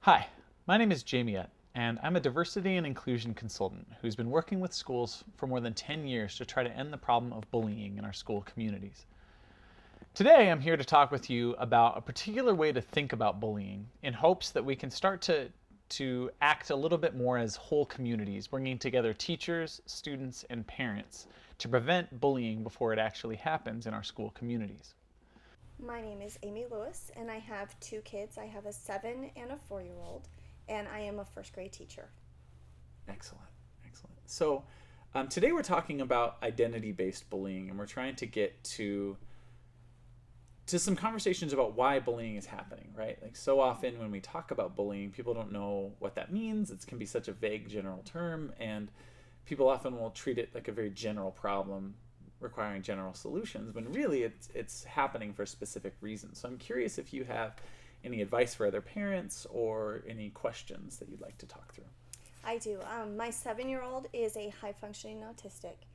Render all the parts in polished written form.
Hi, my name is Jamie Utt, and I'm a diversity and inclusion consultant who's been working with schools for more than 10 years to try to end the problem of bullying in our school communities. Today, I'm here to talk with you about a particular way to think about bullying in hopes that we can start to act a little bit more as whole communities, bringing together teachers, students, and parents to prevent bullying before it actually happens in our school communities. My name is Amy Lewis, and I have two kids. I have a 7 and a 4 year old, and I am a first grade teacher. Excellent, excellent. So, today we're talking about identity-based bullying, and we're trying to get to some conversations about why bullying is happening, right? Like so often when we talk about bullying, people don't know what that means. It can be such a vague general term, and people often will treat it like a very general problem requiring general solutions when really it's happening for specific reasons. So I'm curious if you have any advice for other parents or any questions that you'd like to talk through. I do. My 7 year old is a high functioning autistic,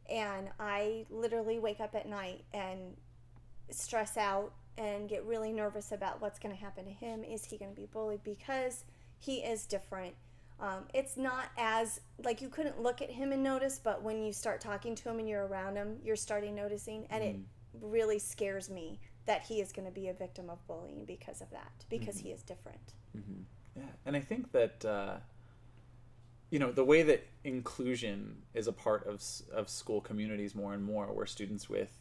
and I literally wake up at night and stress out and get really nervous about what's going to happen to him. Is he going to be bullied because he is different? It's not as like you couldn't look at him and notice, but when you start talking to him and you're around him, you're starting noticing, and it really scares me that he is going to be a victim of bullying because of that, because he is different. Mm-hmm. Yeah, and I think that the way that inclusion is a part of school communities more and more, where students with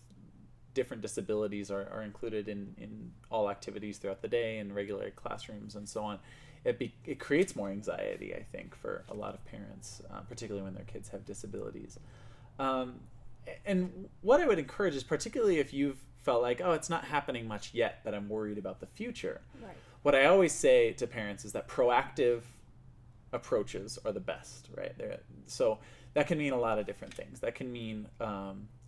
different disabilities are included in all activities throughout the day and regular classrooms and so on. It creates more anxiety, I think, for a lot of parents, particularly when their kids have disabilities. And what I would encourage is, particularly if you've felt like, oh, it's not happening much yet, but I'm worried about the future. Right. What I always say to parents is that proactive approaches are the best, right? So that can mean a lot of different things. That can mean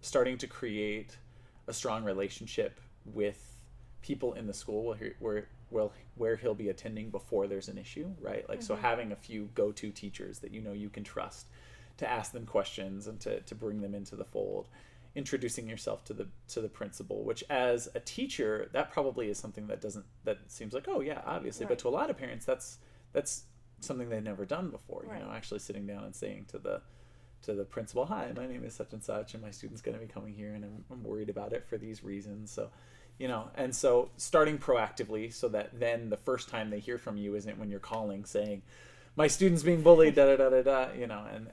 starting to create a strong relationship with people in the school where he'll be attending before there's an issue, right? Like, so having a few go-to teachers that you can trust to ask them questions and to bring them into the fold. Introducing yourself to the principal, which as a teacher, that probably is something that seems like, oh yeah, obviously, Right. but to a lot of parents, that's something they've never done before. Right. Actually sitting down and saying to the principal, hi, my name is such and such, and my student's going to be coming here, and I'm worried about it for these reasons. So, and so starting proactively so that then the first time they hear from you isn't when you're calling saying, my student's being bullied, da da da da da,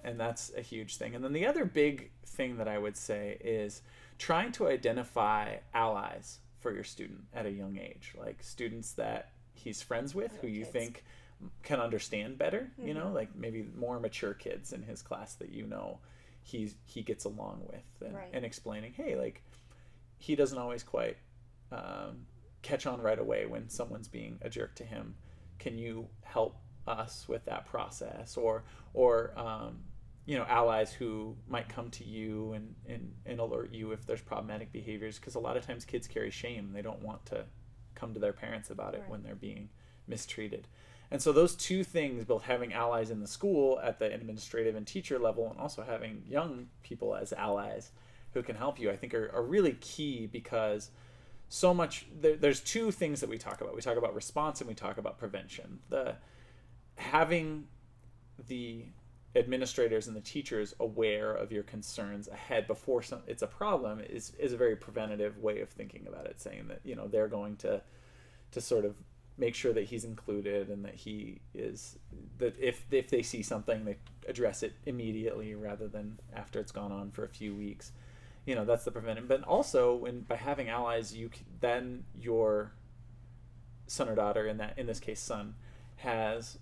and that's a huge thing. And then the other big thing that I would say is trying to identify allies for your student at a young age, like students that he's friends with, who you think can understand better, like maybe more mature kids in his class that he gets along with, and explaining, hey, like he doesn't always quite catch on right away when someone's being a jerk to him. Can you help us with that process? Or allies who might come to you and alert you if there's problematic behaviors, because a lot of times kids carry shame. They don't want to come to their parents about it when they're being mistreated. And so those two things, both having allies in the school at the administrative and teacher level, and also having young people as allies who can help you, I think are really key, because so much there's two things that we talk about. We talk about response and we talk about prevention. Having the administrators and the teachers aware of your concerns ahead before it's a problem is a very preventative way of thinking about it, saying that they're going to sort of make sure that he's included, and that that if they see something, they address it immediately rather than after it's gone on for a few weeks. That's the preventive. But also, by having allies, then your son or daughter, in this case son, has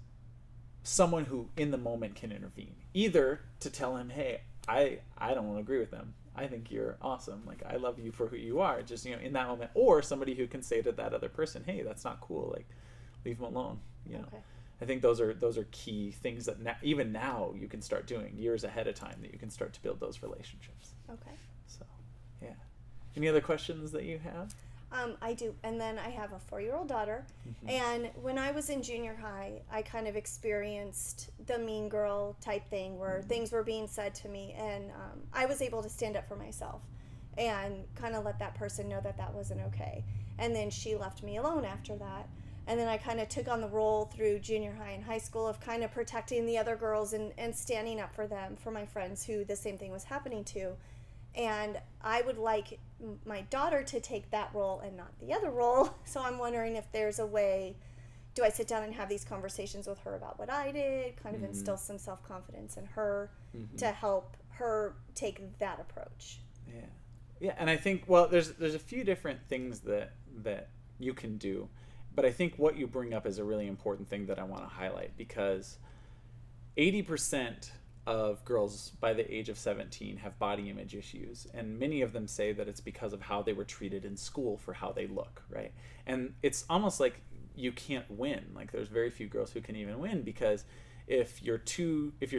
someone who in the moment can intervene, either to tell him, hey, I don't agree with them, I think you're awesome, like I love you for who you are, just in that moment, or somebody who can say to that other person, hey, that's not cool, like leave him alone. Okay. I think those are key things that even now you can start doing years ahead of time, that you can start to build those relationships. Okay. So yeah, any other questions that you have? I do. And then I have a 4 year old daughter. And when I was in junior high, I kind of experienced the mean girl type thing where things were being said to me. And I was able to stand up for myself and kind of let that person know that that wasn't okay. And then she left me alone after that. And then I kind of took on the role through junior high and high school of kind of protecting the other girls and standing up for them, for my friends who the same thing was happening to. And I would like my daughter to take that role and not the other role. So I'm wondering if there's a way, do I sit down and have these conversations with her about what I did, kind of instill some self-confidence in her to help her take that approach? Yeah. Yeah, and I think, well, there's a few different things that you can do. But I think what you bring up is a really important thing that I want to highlight, because 80% of girls by the age of 17 have body image issues, and many of them say that it's because of how they were treated in school for how they look, right? And it's almost like you can't win. Like, there's very few girls who can even win, because if you're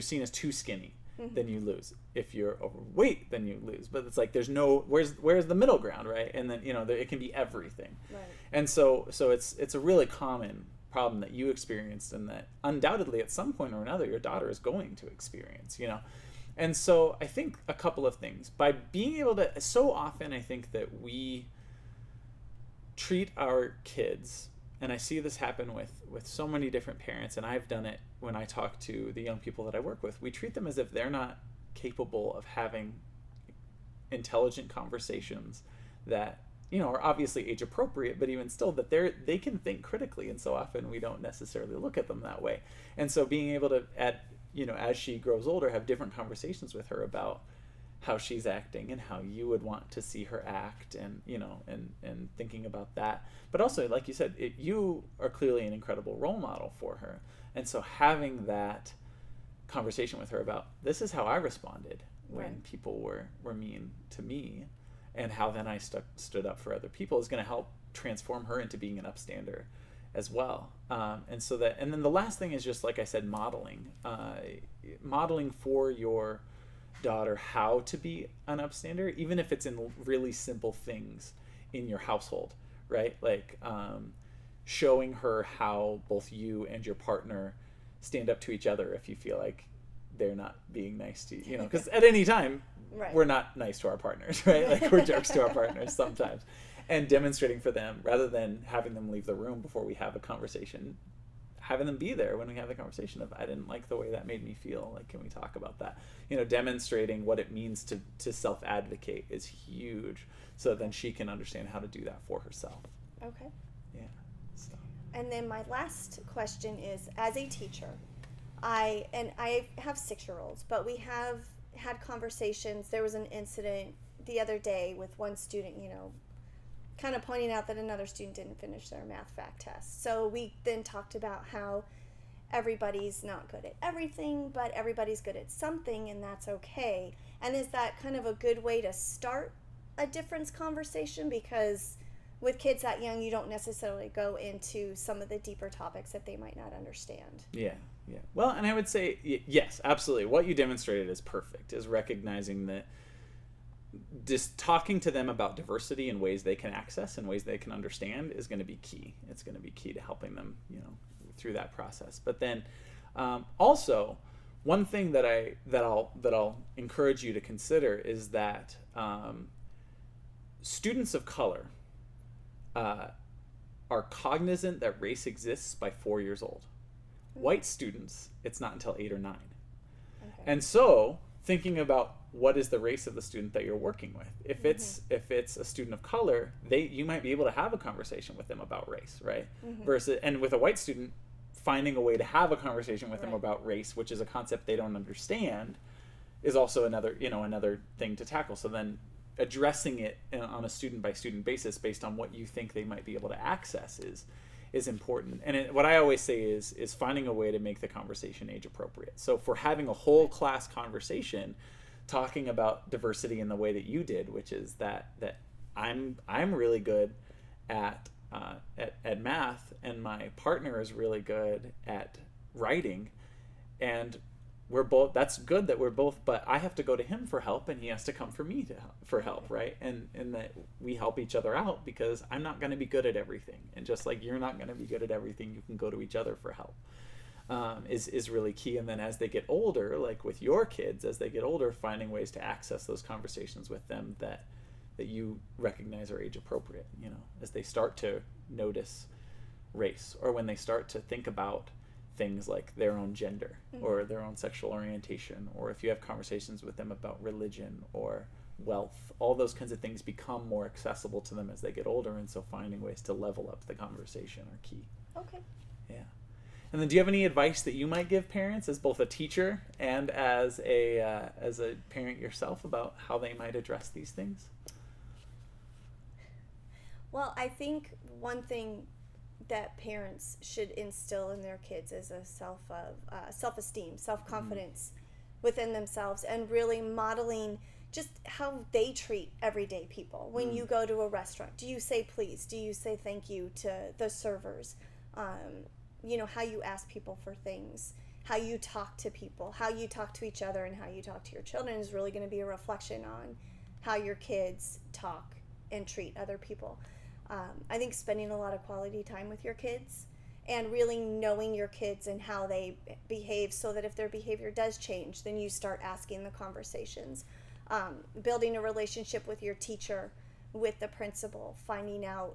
seen as too skinny, then you lose. If you're overweight, then you lose. But it's like there's no where's the middle ground, right? And then it can be everything. Right. And so it's a really common problem that you experienced, and that undoubtedly at some point or another your daughter is going to experience. And so I think a couple of things, by being able to, so often I think that we treat our kids, and I see this happen with so many different parents, and I've done it when I talk to the young people that I work with. We treat them as if they're not capable of having intelligent conversations that, are obviously age appropriate, but even still that they can think critically, and so often we don't necessarily look at them that way. And so being able to, as she grows older, have different conversations with her about how she's acting and how you would want to see her act, and and thinking about that. But also, like you said, you are clearly an incredible role model for her, and so having that conversation with her about, this is how I responded when people were mean to me, and how then I stood up for other people, is going to help transform her into being an upstander as well. And then the last thing is just, like I said, modeling for your daughter how to be an upstander, even if it's in really simple things in your household, right? Like showing her how both you and your partner stand up to each other if you feel like they're not being nice to you, because at any time we're not nice to our partners, right? Like, we're jerks to our partners sometimes, and demonstrating for them, rather than having them leave the room before we have a conversation, having them be there when we have the conversation of, I didn't like the way that made me feel, like, can we talk about that? Demonstrating what it means to self-advocate is huge, so then she can understand how to do that for herself. Okay. Yeah. So. And then my last question is, as a teacher, I have 6-year-olds, but we have had conversations. There was an incident the other day with one student, kind of pointing out that another student didn't finish their math fact test. So we then talked about how everybody's not good at everything, but everybody's good at something, and that's okay. And is that kind of a good way to start a difference conversation? Because with kids that young, you don't necessarily go into some of the deeper topics that they might not understand. Yeah. Well, and I would say, yes, absolutely. What you demonstrated is perfect, is recognizing that just talking to them about diversity in ways they can access and ways they can understand is going to be key. It's going to be key to helping them, through that process. But then also, one thing that I'll encourage you to consider is that students of color are cognizant that race exists by 4 years old. White students, it's not until 8 or 9. Okay. And so, thinking about what is the race of the student that you're working with. If it's a student of color, you might be able to have a conversation with them about race, right? And with a white student, finding a way to have a conversation with them about race, which is a concept they don't understand, is also another thing to tackle. So then addressing it on a student by student basis based on what you think they might be able to access is important. And what I always say is finding a way to make the conversation age appropriate. So for having a whole class conversation talking about diversity in the way that you did, which is that I'm really good at math, and my partner is really good at writing, and we're both, that's good that we're both, but I have to go to him for help and he has to come for me for help, right? And that we help each other out, because I'm not going to be good at everything, and just like you're not going to be good at everything, you can go to each other for help. Is really key. And then as they get older, like with your kids, as they get older, finding ways to access those conversations with them that you recognize are age appropriate, as they start to notice race, or when they start to think about things like their own gender or their own sexual orientation, or if you have conversations with them about religion or wealth, all those kinds of things become more accessible to them as they get older, and so finding ways to level up the conversation are key. Okay. Yeah. And then do you have any advice that you might give parents as both a teacher and as a parent yourself about how they might address these things? Well, I think one thing that parents should instill in their kids is a self-esteem, self-confidence within themselves, and really modeling just how they treat everyday people. When you go to a restaurant, do you say please? Do you say thank you to the servers? You know, how you ask people for things, how you talk to people, how you talk to each other, and how you talk to your children is really going to be a reflection on how your kids talk and treat other people. I think spending a lot of quality time with your kids and really knowing your kids and how they behave, so that if their behavior does change, then you start asking the conversations. Building a relationship with your teacher, with the principal, finding out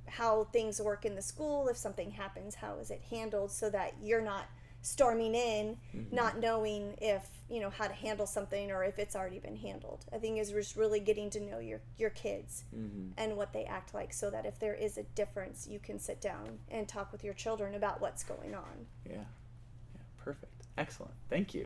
how things work in the school. If something happens, how is it handled, so that you're not storming in not knowing if how to handle something, or if it's already been handled. I think is just really getting to know your kids and what they act like, so that if there is a difference, you can sit down and talk with your children about what's going on. Yeah, perfect, excellent, thank you.